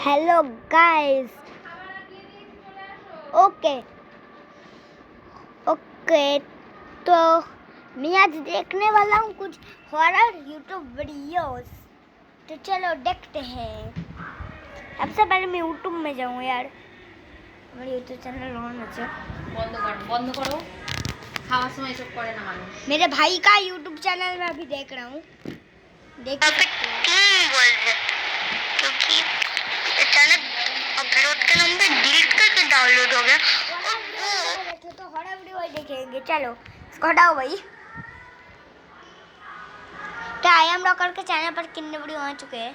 Hello guys. Okay तो मैं आज देखने वाला हूँ कुछ हॉरर यूट्यूब वीडियोस। तो चलो देखते हैं। सबसे पहले मैं यूट्यूब में जाऊँ यार। मेरा यूट्यूब चैनल ऑन है। बंद करो खावा समय सब करे ना मानुष। मेरे भाई का यूट्यूब चैनल में अभी देख रहा हूँ। देख क्योंकि अचानक अपलोड का नंबर डिलीट करके डाउनलोड हो गया और तो हॉरर वीडियो देखेंगे। चलो इसको हटाओ भाई। तो आई एम रॉकर के चैनल पर कितने वीडियो आ चुके हैं।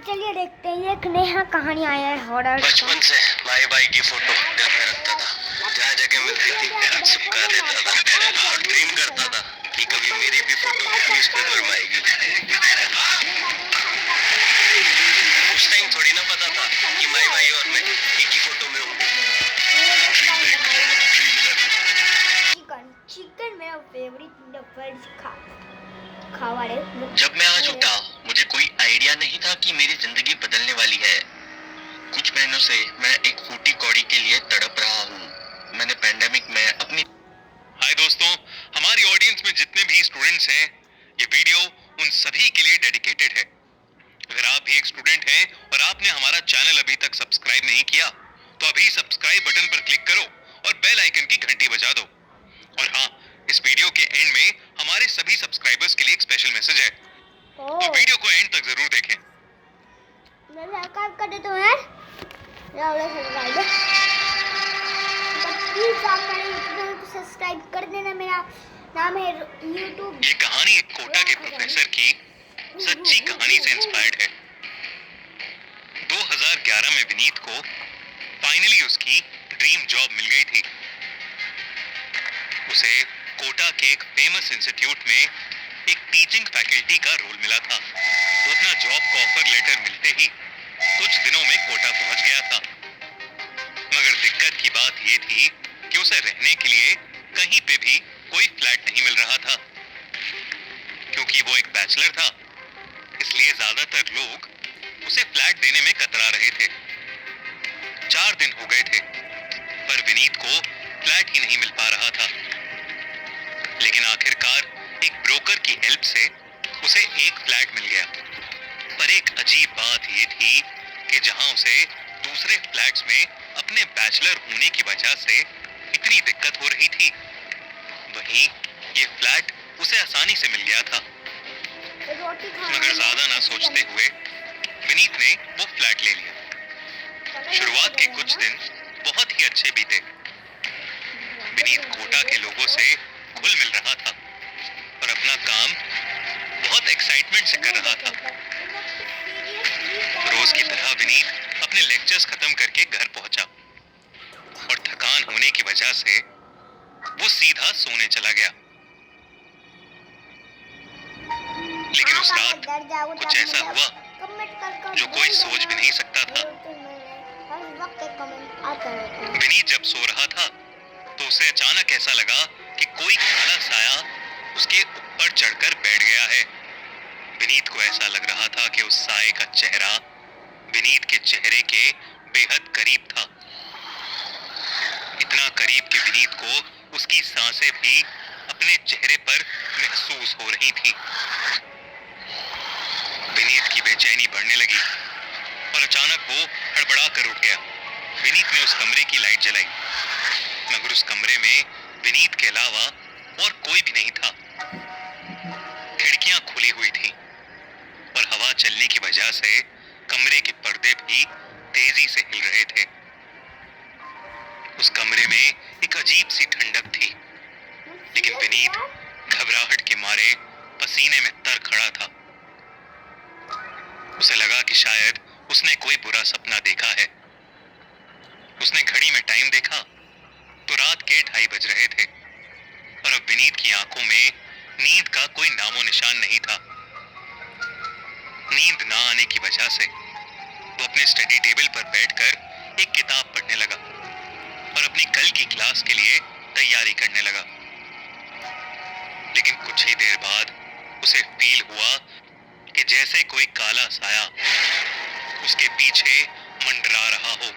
चलिए देखते हैं। एक नया कहानी आया है हॉरर। बचपन से माई बाई की फोटो घर में रखता था। जहाँ जगह मिलती थी चिपका देता था और ड्रीम करता था कि कभी मेरी भी फोटो न्यूज़पेपर में आएगी। उस टाइम थोड़ी ना पता था कि माई बाई और मैं एक ही फोटो में हूँ। चिकन मेरा फेवरेट खावा है। जब मैं आज उठा मुझे कोई आइडिया नहीं था कि मेरी जिंदगी बदलने वाली है। कुछ महीनों से मैं एक फूटी कौड़ी के लिए तड़प रहा हूँ। मैंने पैंडेमिक में अपनी हाय दोस्तों, हमारी ऑडियंस में जितने भी स्टूडेंट्स हैं, ये वीडियो उन सभी के लिए डेडिकेटेड है। अगर आप भी एक स्टूडेंट हैं और आपने हमारा चैनल अभी तक सब्सक्राइब नहीं किया तो अभी सब्सक्राइब बटन पर क्लिक करो और बेल आइकन की घंटी बजा दो। और हाँ, इस वीडियो के एंड में हमारे सभी सब्सक्राइबर्स के लिए एक स्पेशल मैसेज है, तो वीडियो को एंड तक जरूर देखें। मैं सब्सक्राइब कर देता हूँ यार। प्लीज आप मेरे यूट्यूब को सब्सक्राइब कर देना। मेरा नाम है यूट्यूब। ये कहानी एक कोटा के प्रोफेसर की सच्ची कहानी से इंस्पायर्ड है। 2011 में विनीत को फाइनली उसकी ड्रीम जॉब मिल गई थी। उसे कोटा के एक फेमस इंस्टीट्यूट में एक टीचिंग फैकल्टी का रोल मिला था। वो अपना जॉब का ऑफर लेटर मिलते ही कुछ दिनों में कोटा पहुंच गया था। मगर दिक्कत की बात ये थी कि उसे रहने के लिए कहीं पे भी कोई फ्लैट नहीं मिल रहा था। क्योंकि वो एक बैचलर था, इसलिए ज्यादातर लोग उसे फ्लैट देने में कतरा रहे थे। 4 दिन हो गए थे पर विनीत को फ्लैट ही नहीं मिल पा रहा था। लेकिन आखिरकार एक ब्रोकर की हेल्प से उसे एक फ्लैट मिल गया। पर एक अजीब बात ये थी कि जहां उसे दूसरे फ्लैट्स में अपने बैचलर होने की वजह से इतनी दिक्कत हो रही थी, वहीं ये फ्लैट उसे आसानी से मिल गया था। मगर ज्यादा ना सोचते हुए विनीत ने वो फ्लैट ले लिया। शुरुआत के कुछ दिन बहुत ही अच्छे बीते। विनीत कोटा के लोगों से घुल मिल रहा था और अपना काम बहुत एक्साइटमेंट से कर रहा था। रोज की तरह विनीत अपने लेक्चर्स खत्म करके घर पहुंचा और थकान होने की वजह से वो सीधा सोने चला गया। लेकिन उस रात कुछ ऐसा हुआ जो कोई सोच भी नहीं सकता था। विनीत जब सो रहा था तो उसे अचानक ऐसा लगा कि कोई काला साया उसके ऊपर चढ़कर बैठ गया है। विनीत को ऐसा लग रहा था कि उस साए का चेहरा विनीत के चेहरे के बेहद करीब था। इतना करीब कि विनीत को उसकी सांसें भी अपने चेहरे पर महसूस हो रही थी। विनीत की बेचैनी बढ़ने लगी और अचानक वो हड़बड़ा कर उठ गया। विनीत ने उस कमरे की लाइट जलाई, मगर उस कमरे में विनीत के अलावा और कोई भी नहीं था। खिड़कियां खुली हुई थी और हवा चलने की वजह से कमरे के पर्दे भी तेजी से हिल रहे थे। उस कमरे में एक अजीब सी ठंडक थी, लेकिन विनीत घबराहट के मारे पसीने में तर खड़ा था। उसे लगा कि शायद उसने कोई बुरा सपना देखा है। उसने घड़ी में टाइम देखा तो रात के 2:30 बज रहे थे और अब विनीत की आंखों में नींद का कोई नामो निशान नहीं था। नींद ना आने की वजह से वो अपने स्टडी टेबल पर बैठकर एक किताब पढ़ने लगा और अपनी कल की क्लास के लिए तैयारी करने लगा। लेकिन कुछ ही देर बाद उसे फील हुआ कि जैसे कोई काला साया उसके पीछे मंडरा रहा हो।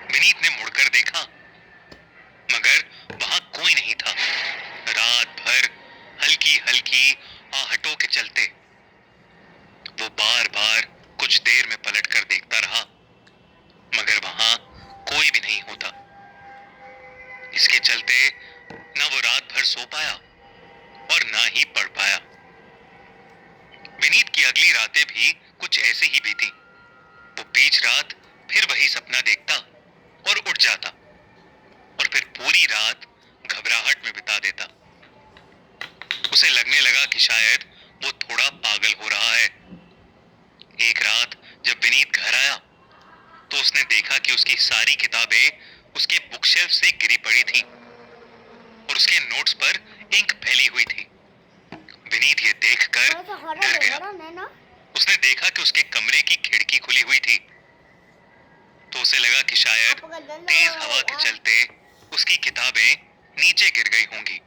विनीत ने मुड़कर देखा, मगर वहां कोई नहीं था। रात भर हल्की हल्की आहटों के चलते वो बार बार कुछ देर में पलट कर देखता रहा, मगर वहां कोई भी नहीं होता। इसके चलते न वो रात भर सो पाया और ना ही पढ़ पाया। विनीत की अगली रातें भी कुछ ऐसे ही बीती। वो बीच रात फिर वही सपना देखता और उठ जाता और फिर पूरी रात घबराहट में बिता देता। उसे लगने लगा कि शायद वो थोड़ा पागल हो रहा है। एक रात जब विनीत घर आया तो उसने देखा कि उसकी सारी किताबें उसके बुकशेल्फ से गिरी पड़ी थी और उसके नोट्स पर इंक फैली हुई थी। विनीत ये देखकर डर गया। उसने देखा कि उसके कमरे की खिड़की खुली हुई थी, तो उसे लगा कि शायद तेज हवा के चलते उसकी किताबें नीचे गिर गई होंगी।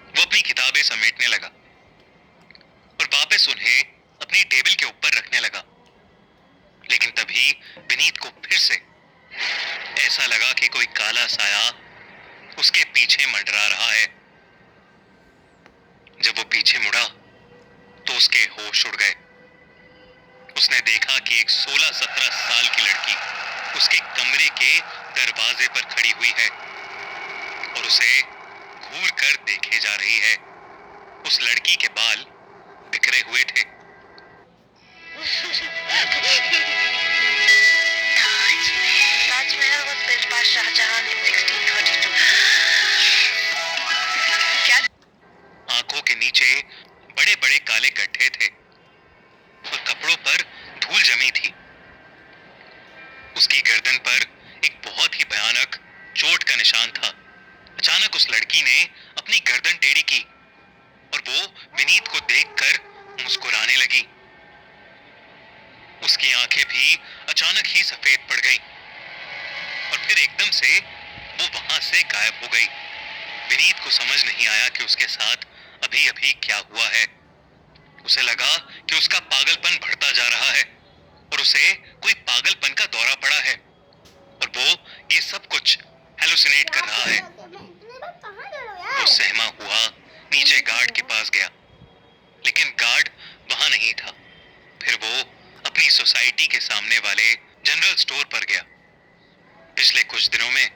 वो अपनी किताबें समेटने लगा और वापस उन्हें अपनी टेबल के ऊपर रखने लगा। लेकिन तभी विनीत को फिर से ऐसा लगा कि कोई काला साया उसके पीछे मंडरा रहा है। जब वो पीछे मुड़ा तो उसके होश उड़ गए। उसने देखा कि एक 16-17 साल की लड़की उसके कमरे के दरवाजे पर खड़ी हुई है और उसे घूर कर देखे जा रही है। उस लड़की के बाल बिखरे हुए थे। Taj Mahal was built by Shah Jahan in 1632. क्या आंखों के नीचे बड़े बड़े काले गड्ढे थे और कपड़ों पर धूल जमी थी। उसकी गर्दन पर एक बहुत ही भयानक चोट का निशान था। अचानक उस लड़की ने अपनी गर्दन टेढ़ी की और वो विनीत को देखकर मुस्कुराने लगी। उसकी आंखें भी अचानक ही सफेद पड़ गईं और फिर एकदम से वो वहां से गायब हो गई। विनीत को समझ नहीं आया कि उसके साथ अभी अभी क्या हुआ है। उसे लगा कि उसका पागलपन बढ़ता जा रहा है और उसे कोई पागलपन का दौरा पड़ा है और वो ये सब कुछ हेलुसिनेट कर रहा है। वो सहमा हुआ नीचे गार्ड के पास गया, लेकिन गार्ड वहां नहीं था। फिर वो अपनी सोसाइटी के सामने वाले जनरल स्टोर पर गया। पिछले कुछ दिनों में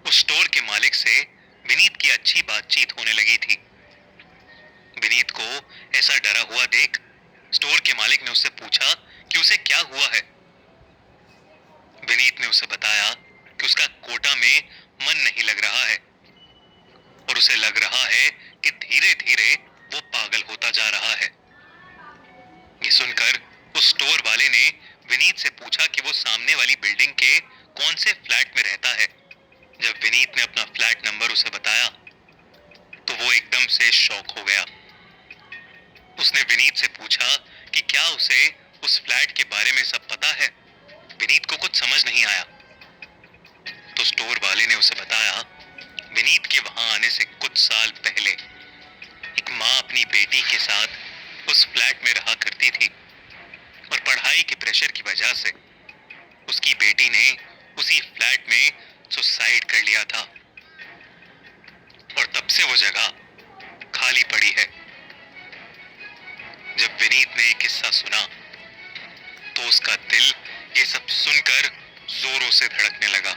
उस स्टोर के मालिक से विनीत की अच्छी बातचीत होने लगी थी। विनीत को ऐसा डरा हुआ देख स्टोर के मालिक ने उससे पूछा कि उसे क्या हुआ है। विनीत ने उसे बताया कि उसका कोटा में मन नहीं लग रहा है और उसे लग रहा है कि धीरे धीरे वो पागल होता जा रहा है। ये सुनकर उस स्टोर वाले ने विनीत से पूछा कि वो सामने वाली बिल्डिंग के कौन से फ्लैट में रहता है। जब विनीत ने अपना फ्लैट नंबर उसे बताया तो वो एकदम से शॉक हो गया। उसने विनीत से पूछा कि क्या उसे उस फ्लैट के बारे में सब पता है। विनीत को कुछ समझ नहीं आया तो स्टोर वाले ने उसे बताया विनीत के वहां आने से कुछ साल पहले एक माँ अपनी बेटी के साथ उस फ्लैट में रहा करती थी और पढ़ाई के प्रेशर की वजह से उसकी बेटी ने उसी फ्लैट में सुसाइड कर लिया था और तब से वो जगह खाली पड़ी है। जब विनीत ने ये किस्सा सुना तो उसका दिल ये सब सुनकर जोरों से धड़कने लगा।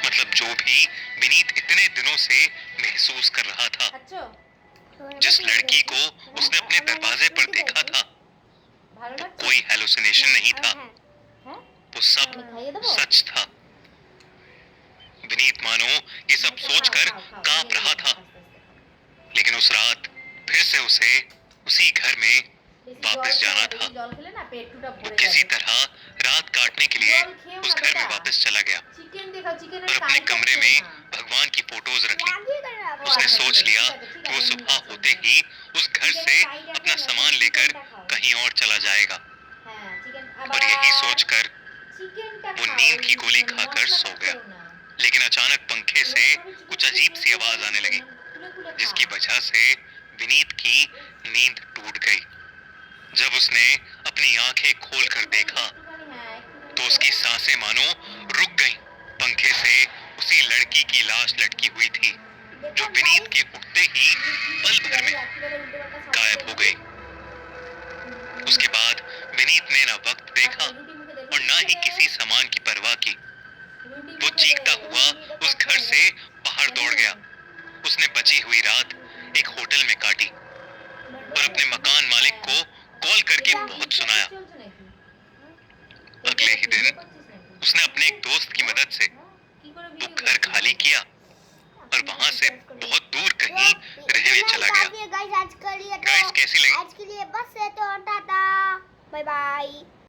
मतलब जो भी विनीत इतने दिनों से महसूस कर रहा था, जिस लड़की को उसने अपने दरवाजे पर देखा था, वो कोई हेलुसिनेशन नहीं था, वो सब सच था। विनीत मानो ये सब सोचकर कांप रहा था। लेकिन उस रात फिर से उसे उसी घर में वापस जाना था। वो किसी तरह रात काटने के लिए उस घर में वापस चला गया और अपने कमरे में भगवान की फोटोज रख ली। उसने सोच लिया कि वो सुबह होते ही उस घर से अपना सामान लेकर कहीं और चला जाएगा और यही सोचकर वो नींद की गोली खाकर सो गया। अचानक पंखे से कुछ अजीब सी आवाज आने लगी, जिसकी वजह से विनीत की नींद टूट गई। जब उसने अपनी आंखें खोलकर देखा तो उसकी सांसें मानो रुक गईं। पंखे से उसी लड़की की लाश लटकी हुई थी जो विनीत के उठते ही पल भर में गायब हो गई। उसके बाद विनीत ने ना वक्त देखा और ना ही किसी सामान की परवाह की। वो चीखता हुआ उस घर से बाहर दौड़ गया। उसने बची हुई रात एक होटल में काटी और अपने मकान मालिक को कॉल करके बहुत सुनाया। अगले ही दिन उसने अपने एक दोस्त की मदद से वो घर खाली किया और वहां से बहुत दूर कहीं रहने चला गया। गाइस आज के लिए गाइस कैसी लगी? आज के लिए बस है तो टाटा बाय बाय।